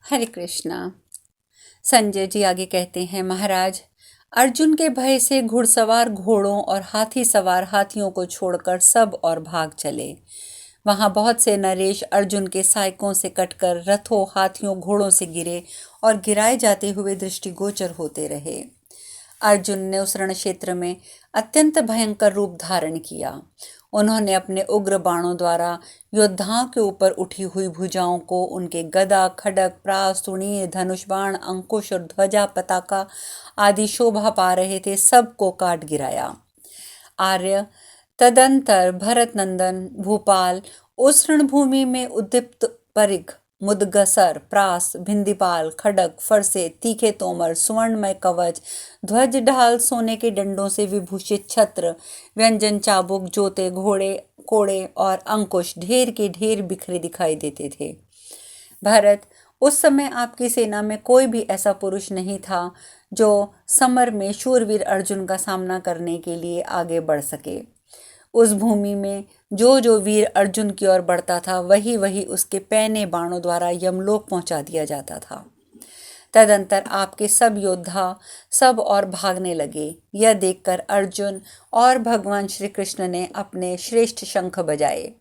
हरे कृष्णा। संजय जी आगे कहते हैं, महाराज, अर्जुन के भय से घुड़सवार घोड़ों और हाथी सवार हाथियों को छोड़कर सब और भाग चले। वहां बहुत से नरेश अर्जुन के सायकों से कटकर रथों हाथियों घोड़ों से गिरे और गिराए जाते हुए दृष्टिगोचर होते रहे। अर्जुन ने उस रण क्षेत्र में अत्यंत भयंकर रूप धारण किया। उन्होंने अपने उग्र बाणों द्वारा योद्धाओं के ऊपर उठी हुई भुजाओं को उनके गदा खड्ग प्रास तुणीर धनुष बाण अंकुश और ध्वजा पताका आदि शोभा पा रहे थे सबको काट गिराया। आर्य तदंतर भरत नंदन भूपाल उस रणभूमि में उद्दीप्त परिघ मुदगसर प्रास भिंदीपाल खडग फरसे तीखे तोमर सुवर्णमय कवच ध्वज ढाल सोने के डंडों से विभूषित छत्र व्यंजन चाबुक जोते घोड़े कोड़े और अंकुश ढेर के ढेर बिखरे दिखाई देते थे। भरत, उस समय आपकी सेना में कोई भी ऐसा पुरुष नहीं था जो समर में शूरवीर अर्जुन का सामना करने के लिए आगे बढ़ सके। उस भूमि में जो जो वीर अर्जुन की ओर बढ़ता था वही वही उसके पैने बाणों द्वारा यमलोक पहुंचा दिया जाता था। तदंतर आपके सब योद्धा सब और भागने लगे। यह देखकर अर्जुन और भगवान श्री कृष्ण ने अपने श्रेष्ठ शंख बजाए।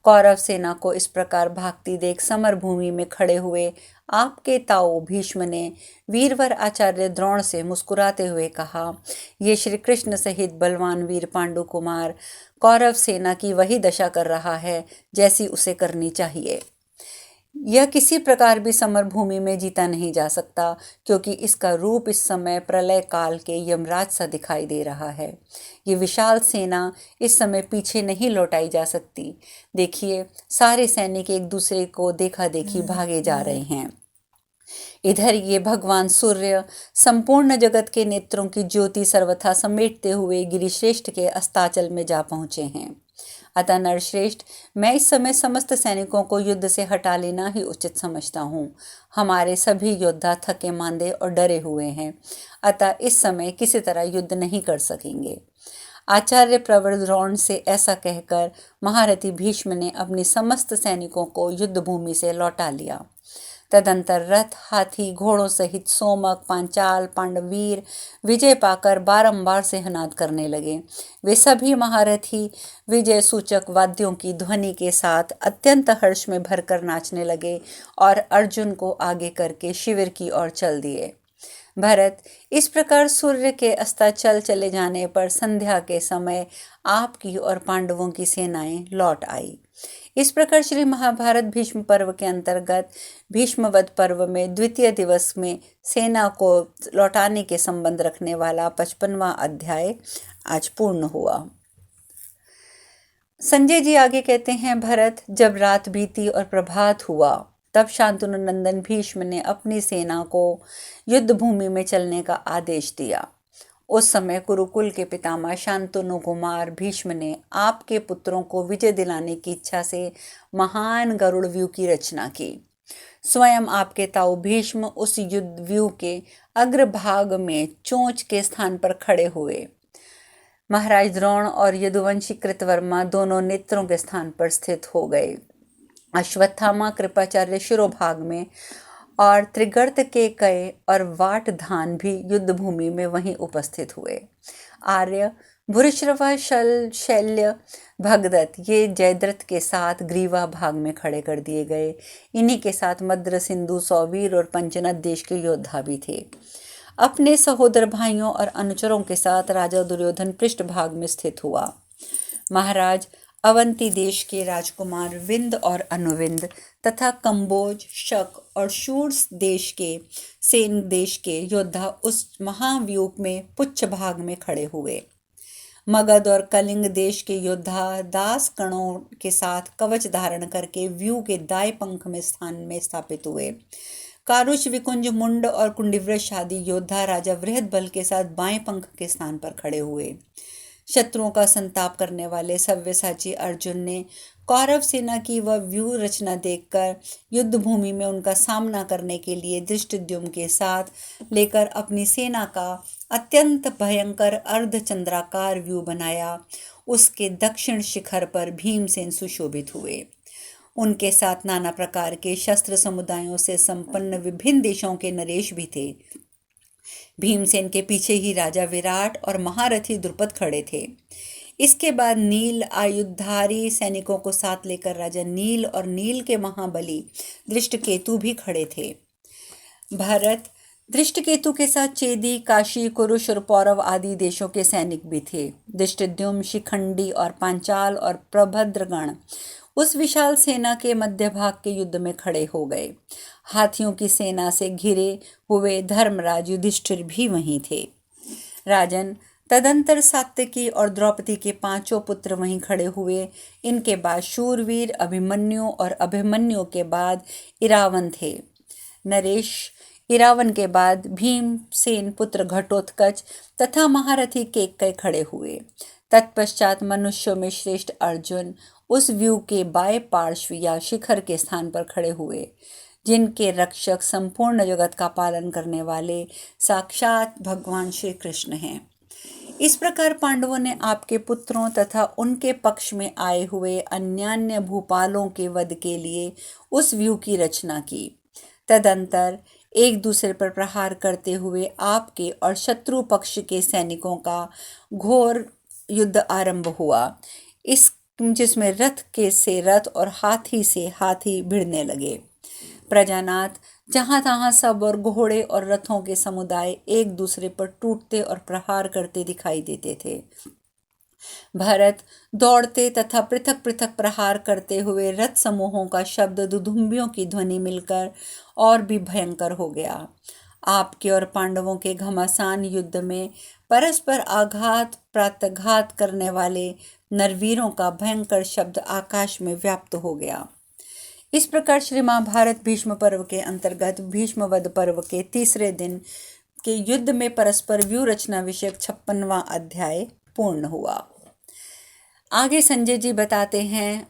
कौरव सेना को इस प्रकार भागती देख समर भूमि में खड़े हुए आपके ताऊ भीष्म ने वीरवर आचार्य द्रोण से मुस्कुराते हुए कहा, ये श्री कृष्ण सहित बलवान वीर पांडु कुमार कौरव सेना की वही दशा कर रहा है जैसी उसे करनी चाहिए। यह किसी प्रकार भी समर भूमि में जीता नहीं जा सकता, क्योंकि इसका रूप इस समय प्रलय काल के यमराज सा दिखाई दे रहा है। ये विशाल सेना इस समय पीछे नहीं लौटाई जा सकती। देखिए, सारे सैनिक एक दूसरे को देखा देखी भागे जा रहे हैं। इधर ये भगवान सूर्य संपूर्ण जगत के नेत्रों की ज्योति सर्वथा समेटते हुए गिरिश्रेष्ठ के अस्ताचल में जा पहुंचे हैं। अतः नरश्रेष्ठ, मैं इस समय समस्त सैनिकों को युद्ध से हटा लेना ही उचित समझता हूँ। हमारे सभी योद्धा थके मांदे और डरे हुए हैं, अतः इस समय किसी तरह युद्ध नहीं कर सकेंगे। आचार्य प्रवर द्रोण से ऐसा कहकर महारथी भीष्म ने अपनी समस्त सैनिकों को युद्ध भूमि से लौटा लिया। तदंतर रथ हाथी घोड़ों सहित सोमक पांचाल पांडवीर विजय पाकर बारंबार सिंहनाद करने लगे। वे सभी महारथी विजय सूचक वाद्यों की ध्वनि के साथ अत्यंत हर्ष में भरकर नाचने लगे और अर्जुन को आगे करके शिविर की ओर चल दिए। भरत, इस प्रकार सूर्य के अस्ताचल चले जाने पर संध्या के समय आपकी और पांडवों की सेनाएं लौट आई। इस प्रकार श्री महाभारत भीष्म पर्व के अंतर्गत भीष्मवध पर्व में द्वितीय दिवस में सेना को लौटाने के संबंध रखने वाला 55वां अध्याय आज पूर्ण हुआ। संजय जी आगे कहते हैं, भरत, जब रात बीती और प्रभात हुआ तब शांतनु नंदन भीष्म ने अपनी सेना को युद्ध भूमि में चलने का आदेश दिया। उस समय कुरुकुल के पितामह शांतनु कुमार भीष्म ने आपके पुत्रों को विजय दिलाने की इच्छा से महान गरुड़ व्यूह की रचना की। स्वयं आपके ताऊ भीष्म उस युद्ध व्यूह के अग्रभाग में चोंच के स्थान पर खड़े हुए। महाराज द्रोण और यदुवंशी कृतवर्मा दोनों नेत्रों के स्थान पर स्थित हो गए। अश्वत्थामा कृपाचार्य शिरोभाग में और त्रिगर्त के कय और वाटधान भी युद्ध भूमि में वहीं उपस्थित हुए। आर्य भूरिश्रवा शल शैल्य भगदत्त ये जयद्रथ के साथ ग्रीवा भाग में खड़े कर दिए गए। इन्हीं के साथ मद्र सिंधु सौवीर और पंचनद देश के योद्धा भी थे। अपने सहोदर भाइयों और अनुचरों के साथ राजा दुर्योधन पृष्ठभाग में स्थित हुआ। महाराज अवंती देश के राजकुमार विंद और अनुविंद तथा कंबोज शक और शूर देश के सेन देश के योद्धा उस महाव्यूह में पुच्छ भाग में खड़े हुए। मगध और कलिंग देश के योद्धा दास कणों के साथ कवच धारण करके व्यूह के दाएं पंख में स्थान में स्थापित हुए। कारुष विकुंज मुंड और कुंडिव्रश आदि योद्धा राजा वृहद बल के साथ बाएं पंख के स्थान पर खड़े हुए। शत्रुओं का संताप करने वाले सव्यसाची अर्जुन ने कौरव सेना की वह व्यूह रचना देखकर युद्ध भूमि में उनका सामना करने के लिए धृष्टद्युम्न के साथ लेकर अपनी सेना का अत्यंत भयंकर अर्धचंद्राकार व्यूह बनाया। उसके दक्षिण शिखर पर भीमसेन सुशोभित हुए। उनके साथ नाना प्रकार के शस्त्र समुदायों से संपन्न विभिन्न देशों के नरेश भी थे। भीमसेन के पीछे ही राजा विराट और महारथी द्रुपद खड़े थे। इसके बाद नील आयुधधारी सैनिकों को साथ लेकर राजा नील और नील के महाबली दृष्टकेतु भी खड़े थे। भारत दृष्टकेतु के साथ चेदी, काशी, कुरुश और पौरव आदि देशों के सैनिक भी थे। दृष्टद्युम्न, शिखंडी और पांचाल और प्रभद्रगण उस विशाल सेना के मध्य भाग के युद्ध में खड़े हो गए। हाथियों की सेना से घिरे हुए धर्मराज युधिष्ठिर भी वहीं थे। राजन, तदंतर सात्यकी और द्रौपदी के 5 पुत्र वहीं खड़े हुए। इनके बाद शूरवीर अभिमन्यु और अभिमन्यु के बाद इरावन थे। नरेश, इरावन के बाद भीमसेन पुत्र घटोत्कच तथा महारथी केकय खड़े हुए। तत्पश्चात मनुष्यों में श्रेष्ठ अर्जुन उस व्यू के बाएं पार्श्व या शिखर के स्थान पर खड़े हुए, जिनके रक्षक संपूर्ण जगत का पालन करने वाले साक्षात भगवान श्री कृष्ण हैं। इस प्रकार पांडवों ने आपके पुत्रों तथा उनके पक्ष में आए हुए अन्यान्य भूपालों के वध के लिए उस व्यू की रचना की। तदंतर एक दूसरे पर प्रहार करते हुए आपके और शत्रु पक्ष के सैनिकों का घोर युद्ध आरंभ हुआ, जिसमें रथ के से रथ और हाथी से हाथी भिड़ने लगे। प्रजानाथ, जहाँ तहाँ सब और घोड़े और रथों के समुदाय एक दूसरे पर टूटते और प्रहार करते दिखाई देते थे। भरत, दौड़ते तथा पृथक पृथक प्रहार करते हुए रथ समूहों का शब्द दुदुम्बियों की ध्वनि मिलकर और भी भयंकर हो गया। आपके और पांडवों के घमासान युद्ध में परस्पर आघात प्रातघात करने वाले नरवीरों का भयंकर शब्द आकाश में व्याप्त हो गया। इस प्रकार श्री महाभारत भीष्म पर्व के अंतर्गत भीष्मवध पर्व के तीसरे दिन के युद्ध में परस्पर व्यू रचना विषयक 56वां अध्याय पूर्ण हुआ। आगे संजय जी बताते हैं,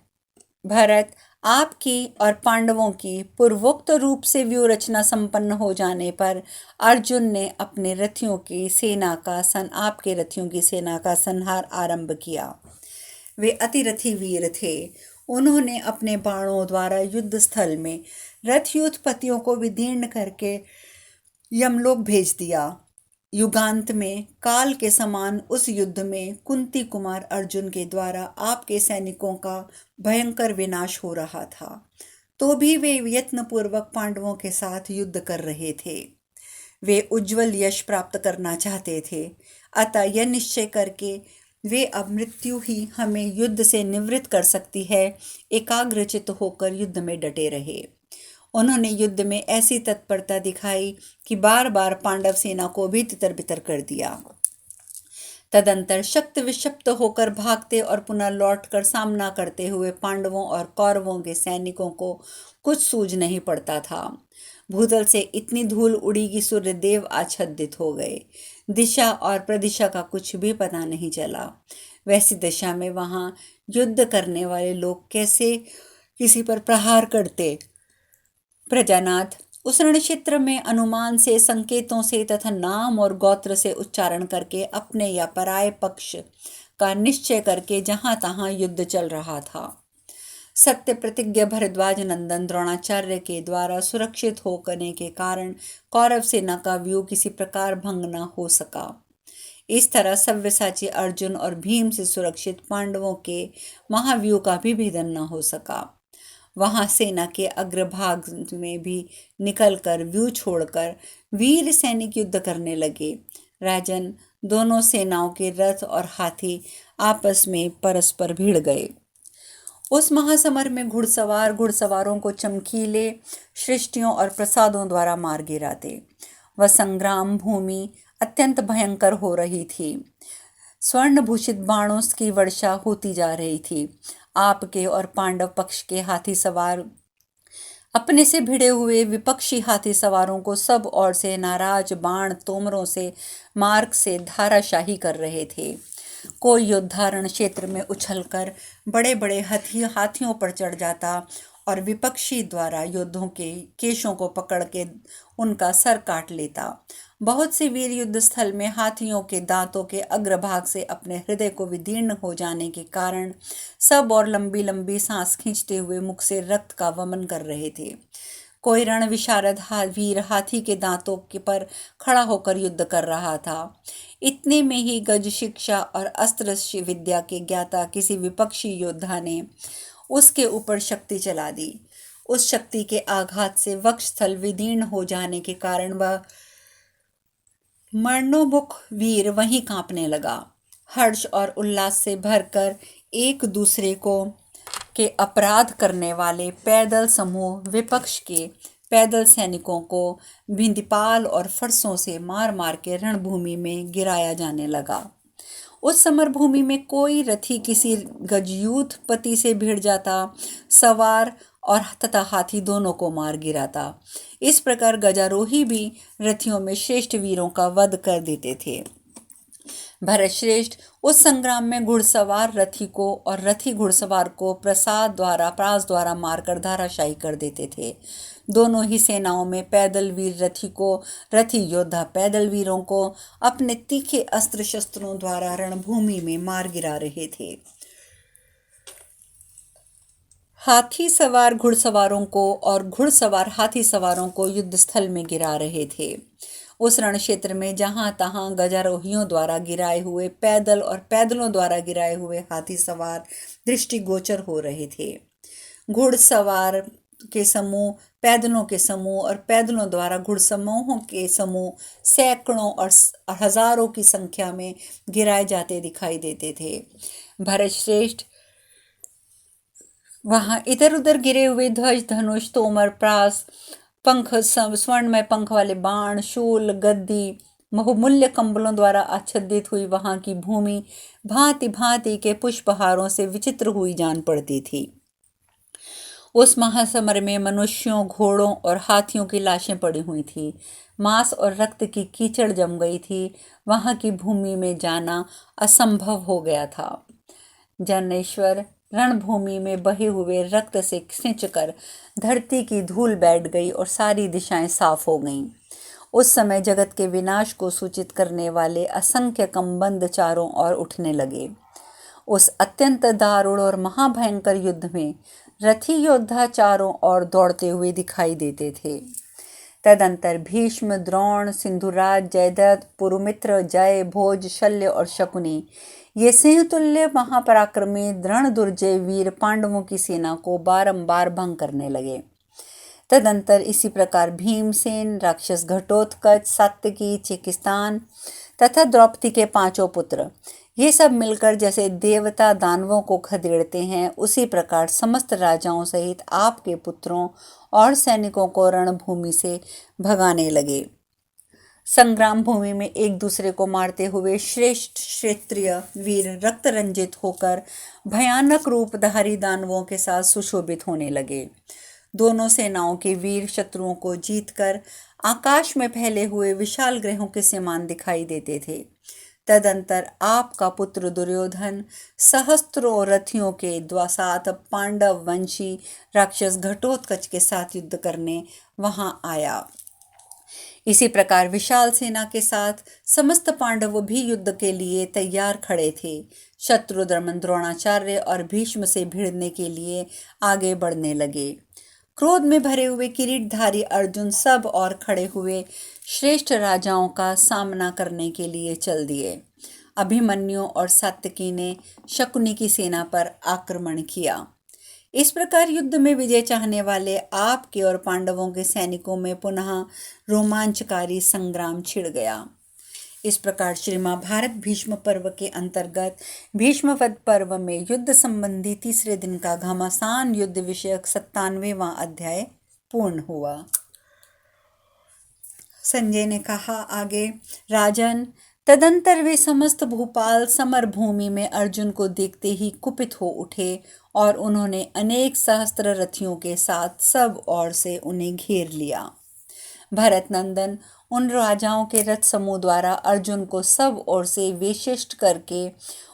भरत, आपकी और पांडवों की पूर्वोक्त रूप से व्यू रचना संपन्न हो जाने पर अर्जुन ने अपने रथियों की सेना का आपके रथियों की सेना का संहार आरंभ किया। वे अतिरथी वीर थे। उन्होंने अपने बाणों द्वारा युद्ध स्थल में रथयोत्पत्तियों को विदीर्ण करके यमलोक भेज दिया। युगांत में काल के समान उस युद्ध में कुंती कुमार अर्जुन के द्वारा आपके सैनिकों का भयंकर विनाश हो रहा था, तो भी वे यत्नपूर्वक पांडवों के साथ युद्ध कर रहे थे। वे उज्जवल यश प्राप्त करना चाहते थे, अतः यह निश्चय करके वे अब मृत्यु ही हमें युद्ध से निवृत्त कर सकती है, एकाग्रचित्त होकर युद्ध में डटे रहे। उन्होंने युद्ध में ऐसी तत्परता दिखाई कि बार बार पांडव सेना को भी तितर बितर कर दिया। तदंतर शक्त विक्षिप्त होकर भागते और पुनः लौटकर सामना करते हुए पांडवों और कौरवों के सैनिकों को कुछ सूझ नहीं पड़ता था। भूतल से इतनी धूल उड़ी कि सूर्यदेव आच्छादित हो गए। दिशा और प्रदिशा का कुछ भी पता नहीं चला। वैसी दिशा में वहां युद्ध करने वाले लोग कैसे किसी पर प्रहार करते। प्रजानाथ, उस रण क्षेत्र में अनुमान से, संकेतों से तथा नाम और गोत्र से उच्चारण करके अपने या पराये पक्ष का निश्चय करके जहां तहां युद्ध चल रहा था। सत्य प्रतिज्ञ भरद्वाज नंदन द्रोणाचार्य के द्वारा सुरक्षित होने के कारण कौरव सेना का व्यू किसी प्रकार भंग न हो सका। इस तरह सव्यसाची अर्जुन और भीम से सुरक्षित पांडवों के महाव्यूह का भी भेदन न हो सका। वहां सेना के अग्रभाग में भी निकलकर व्यू छोड़कर वीर सैनिक युद्ध करने लगे। राजन, दोनों सेनाओं के रथ और हाथी आपस में परस्पर भिड़ गए। उस महासमर में घुड़सवारों को चमकीले सृष्टियों और प्रसादों द्वारा मार गिराते। वह संग्राम भूमि अत्यंत भयंकर हो रही थी। स्वर्ण भूषित बाणों की वर्षा होती जा रही थी। आपके और पांडव पक्ष के हाथी सवार अपने से भिड़े हुए विपक्षी हाथी सवारों को सब ओर से नाराज बाण तोमरों से मार्ग से धाराशाही कर रहे थे। कोई योद्धा रण क्षेत्र में उछलकर बड़े बड़े हाथियों पर चढ़ जाता और विपक्षी द्वारा योद्धों के केशों को पकड़ के उनका सर काट लेता। बहुत से वीर युद्ध स्थल में हाथियों के दांतों के अग्रभाग से अपने हृदय को विदीर्ण हो जाने के कारण सब और लंबी लंबी सांस खींचते हुए मुख से रक्त का वमन कर रहे थे। कोई रण विशारद वीर हाथी के दांतों के पर खड़ा होकर युद्ध कर रहा था। इतने में ही गज शिक्षा और अस्त्र विद्या के ज्ञाता किसी विपक्षी योद्धा ने उसके ऊपर शक्ति चला दी। उस शक्ति के आघात से वक्षस्थल विदीर्ण हो जाने के कारण वह मरणोन्मुख वीर वहीं कांपने लगा। हर्ष और उल्लास से भरकर एक दूसरे को के अपराध करने वाले पैदल समूह विपक्ष के पैदल सैनिकों को भिंदीपाल और फरसों से मार मार के रणभूमि में गिराया जाने लगा। उस समर भूमि में कोई रथी किसी गजयूथ पति से भिड़ जाता, सवार और तथा हाथी दोनों को मार गिराता। इस प्रकार गजारोही भी रथियों में श्रेष्ठ वीरों का वध कर देते थे। भरतश्रेष्ठ उस संग्राम में घुड़सवार रथी को और रथी घुड़सवार को प्रास द्वारा मारकर धराशायी कर देते थे। दोनों ही सेनाओं में पैदल वीर रथी योद्धा पैदल वीरों को अपने तीखे अस्त्र शस्त्रों द्वारा रणभूमि में मार गिरा रहे थे। हाथी सवार घुड़सवारों को और घुड़सवार हाथी सवारों को युद्ध स्थल में गिरा रहे थे। उस रण क्षेत्र में जहां तहां गजारोहियों द्वारा गिराए हुए पैदल और पैदलों द्वारा गिराए हुए हाथी सवार दृष्टिगोचर हो रहे थे। घुड़सवार के समूह, पैदलों के समूह और पैदलों द्वारा घुड़समूहों के समूह सैकड़ों और हजारों की संख्या में गिराए जाते दिखाई देते थे। भरतश्रेष्ठ वहां इधर उधर गिरे हुए ध्वज, धनुष, तोमर, प्रास, पंख, स्वर्णमय पंख वाले बाण, शूल, गद्दी, बहुमूल्य कंबलों द्वारा आच्छादित हुई वहां की भूमि भांति भांति के पुष्पहारों से विचित्र हुई जान पड़ती थी। उस महासमर में मनुष्यों, घोड़ों और हाथियों की लाशें पड़ी हुई थी। मांस और रक्त की कीचड़ जम गई थी। वहां की भूमि में जाना असंभव हो गया था। जनेश्वर रणभूमि में बहे हुए रक्त से खींचकर धरती की धूल बैठ गई और सारी दिशाएं साफ हो गईं। उस समय जगत के विनाश को सूचित करने वाले असंख्य कम्बंद चारों ओर उठने लगे। उस अत्यंत दारुण और महाभयंकर युद्ध में रथी योद्धा चारों ओर दौड़ते हुए दिखाई देते थे। तदंतर भीष्म, द्रोण, सिंधुराज, जयद्रथ, पुरुमित्र, जय, भोज, शल्य और शकुनी ये सिंहतुल्य महापराक्रमी दृढ़ दुर्जय वीर पांडवों की सेना को बारंबार भंग करने लगे। तदंतर इसी प्रकार भीमसेन, राक्षस घटोत्कच, सात्यकी, चेकिस्तान तथा द्रौपदी के 5 पुत्र ये सब मिलकर जैसे देवता दानवों को खदेड़ते हैं, उसी प्रकार समस्त राजाओं सहित आपके पुत्रों और सैनिकों को रणभूमि से भगाने लगे। संग्राम भूमि में एक दूसरे को मारते हुए श्रेष्ठ क्षत्रिय वीर रक्त रंजित होकर भयानक रूपधारी दानवों के साथ सुशोभित होने लगे। दोनों सेनाओं के वीर शत्रुओं को जीतकर आकाश में फैले हुए विशाल ग्रहों के समान दिखाई देते थे। तदंतर आपका पुत्र दुर्योधन सहस्त्रों रथियों के साथ पांडव वंशी राक्षस घटोत्कच के साथ युद्ध करने वहां आया। इसी प्रकार विशाल सेना के साथ समस्त पांडव भी युद्ध के लिए तैयार खड़े थे। शत्रुघ्न, द्रोणाचार्य और भीष्म से भिड़ने के लिए आगे बढ़ने लगे। क्रोध में भरे हुए किरीटधारी अर्जुन सब और खड़े हुए श्रेष्ठ राजाओं का सामना करने के लिए चल दिए। अभिमन्यु और सात्यकी ने शकुनी की सेना पर आक्रमण किया। इस प्रकार युद्ध में विजय चाहने वाले आपके और पांडवों के सैनिकों में पुनः रोमांचकारी संग्राम छिड़ गया। इस प्रकार श्री महाभारत भीष्म पर्व के अंतर्गत भीष्मवध पर्व में युद्ध संबंधी तीसरे दिन का घमासान युद्ध विषयक 97वां अध्याय पूर्ण हुआ। संजय ने कहा आगे, राजन, तदंतर वे समस्त भूपाल समर भूमि में अर्जुन को देखते ही कुपित हो उठे और उन्होंने अनेक सहस्त्र रथियों के साथ सब ओर से उन्हें घेर लिया। भरत नंदन उन राजाओं के रथ समूह द्वारा अर्जुन को सब ओर से वेशिष्ट करके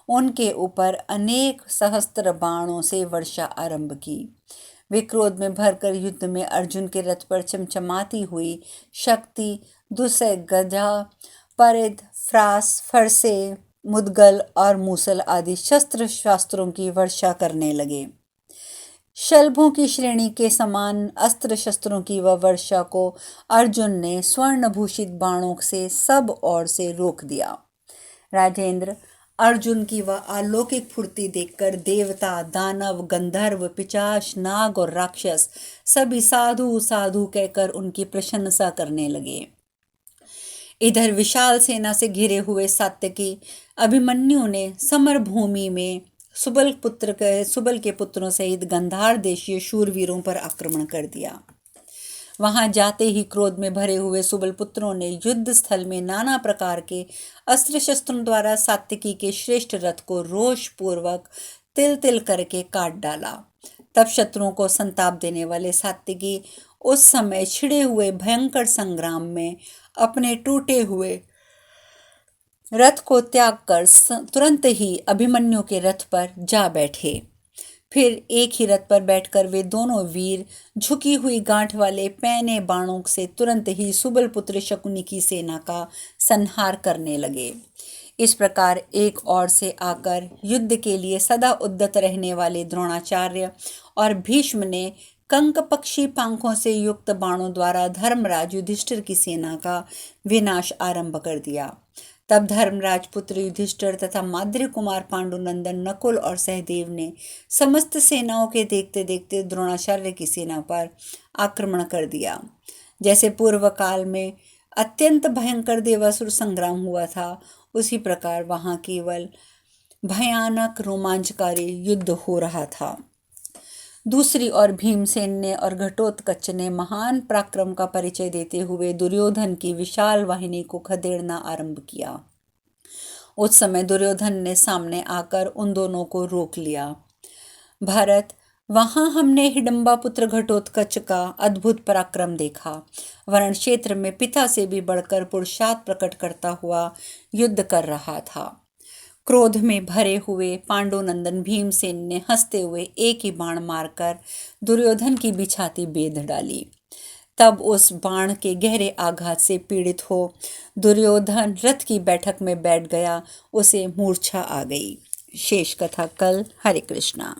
उनके ऊपर अनेक सहस्त्र बाणों से वर्षा आरंभ की। वे क्रोध में भरकर युद्ध में अर्जुन के रथ पर चमचमाती हुई शक्ति, दुसह, गदा, परिध, फ्रास, फरसे, मुदगल और मूसल आदि शस्त्र शास्त्रों की वर्षा करने लगे। शलभों की श्रेणी के समान अस्त्र शस्त्रों की वह वर्षा को अर्जुन ने स्वर्ण भूषित बाणों से सब ओर से रोक दिया। राजेंद्र, अर्जुन की वह अलौकिक फुर्ती देखकर देवता, दानव, गंधर्व, पिशाच, नाग और राक्षस सभी साधु साधु कहकर उनकी प्रशंसा करने लगे। इधर विशाल सेना से घिरे हुए सात्यकी अभिमन्यु ने समर भूमि में सुबल के पुत्रों सहित गंधार देशीय शूरवीरों पर आक्रमण कर दिया। वहां जाते ही क्रोध में भरे हुए सुबल पुत्रों ने युद्ध स्थल में नाना प्रकार के अस्त्र शस्त्रों द्वारा सात्यकी के श्रेष्ठ रथ को रोष पूर्वक तिल तिल करके काट डाला। तब शत्रुओं को संताप देने वाले सात्यकी उस समय छिड़े हुए भयंकर संग्राम में अपने टूटे हुए रथ को त्याग कर तुरंत ही अभिमन्यु के रथ पर जा बैठे। फिर एक ही रथ पर बैठकर वे दोनों वीर झुकी हुई गांठ वाले पैने बाणों से तुरंत ही सुबल पुत्र शकुनी की सेना का संहार करने लगे। इस प्रकार एक ओर से आकर युद्ध के लिए सदा उद्यत रहने वाले द्रोणाचार्य और भीष्म ने कंक पक्षी पंखों से युक्त बाणों द्वारा धर्मराज युधिष्ठिर की सेना का विनाश आरंभ कर दिया। तब धर्मराज पुत्र युधिष्ठिर तथा माद्री कुमार पांडुनंदन नकुल और सहदेव ने समस्त सेनाओं के देखते देखते द्रोणाचार्य की सेना पर आक्रमण कर दिया। जैसे पूर्व काल में अत्यंत भयंकर देवासुर संग्राम हुआ था, उसी प्रकार वहां केवल भयानक रोमांचकारी युद्ध हो रहा था। दूसरी ओर भीमसेन ने और घटोत्कच ने महान पराक्रम का परिचय देते हुए दुर्योधन की विशाल वाहिनी को खदेड़ना आरंभ किया। उस समय दुर्योधन ने सामने आकर उन दोनों को रोक लिया। भरत, वहां हमने हिडम्बा पुत्र घटोत्कच का अद्भुत पराक्रम देखा। वर्ण क्षेत्र में पिता से भी बढ़कर पुरुषार्थ प्रकट करता हुआ युद्ध कर रहा था। क्रोध में भरे हुए पांडुनंदन भीमसेन ने हंसते हुए एक ही बाण मारकर दुर्योधन की बिछाती बेध डाली। तब उस बाण के गहरे आघात से पीड़ित हो दुर्योधन रथ की बैठक में बैठ गया, उसे मूर्छा आ गई। शेष कथा कल। हरे कृष्णा।